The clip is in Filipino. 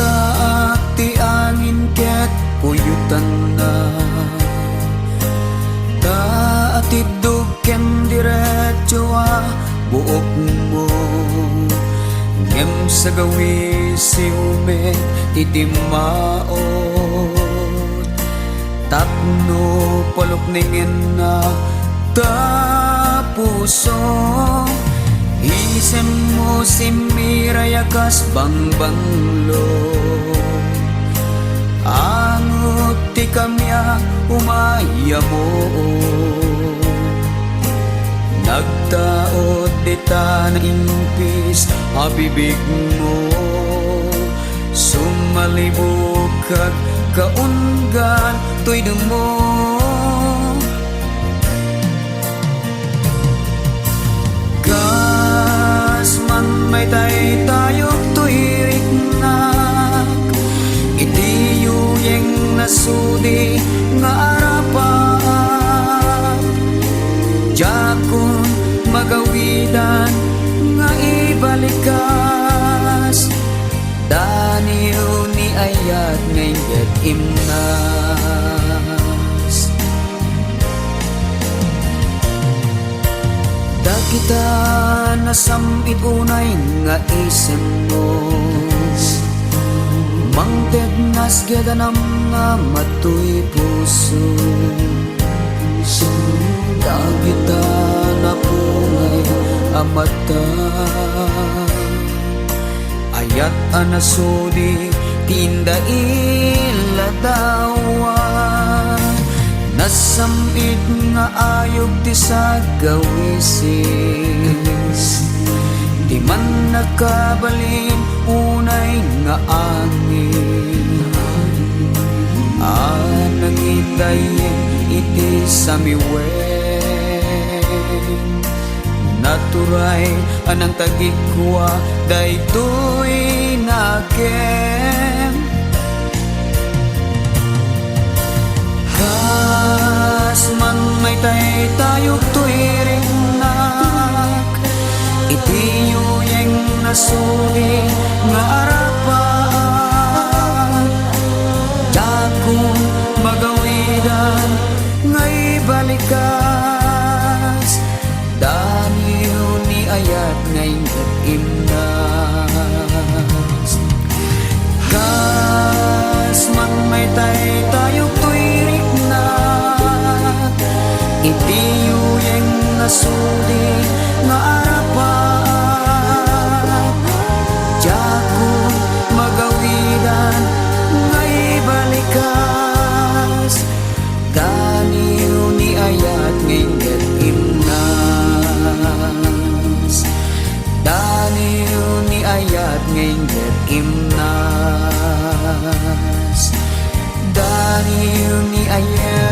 Taak ti angin ket puyutan na, taatidog ken diretso buok mo. Ngem sa gawi si umet itimaot, tapno palukningen na tapuso. Isem mo si mirayakas bangbanglo, angot ti kamya umaya mo. Nagtaot dita na impis abibig mo, sumalibog kag kaungan to'y mo. Kas man may taytayog to'y riknak, iti yuyeng nasudi nga arapan. Jakon magawidan nga ibalikas, daniyo ni ayat ngayon imnas. Kita nasamit unay nga isem mo, mangted nas gedanam nga matuy puso. Kita napunay amata, ayat anasudi tinda iladawan. Nasamit nga ayog ti sa gawisis, di man nakabalin unay nga angin. Nangidayen iti samiwen, naturay anang tagikwa daytoy nakem. Kas man may taytayog to'y ringnak, iti yuyeng nasuri nga arapan. Dakong magawidan nga'y balikas, daniyo ni ayat nga'y imnas. Kas man may taytayog to'y riknak, iti yuyeng nasudi nga arapan. Jakon magawidan nga'y balikas, daniyo ni ayat ngayon imnas. Daniyo ni ayat ngayon imnas. Daniyo ni ayat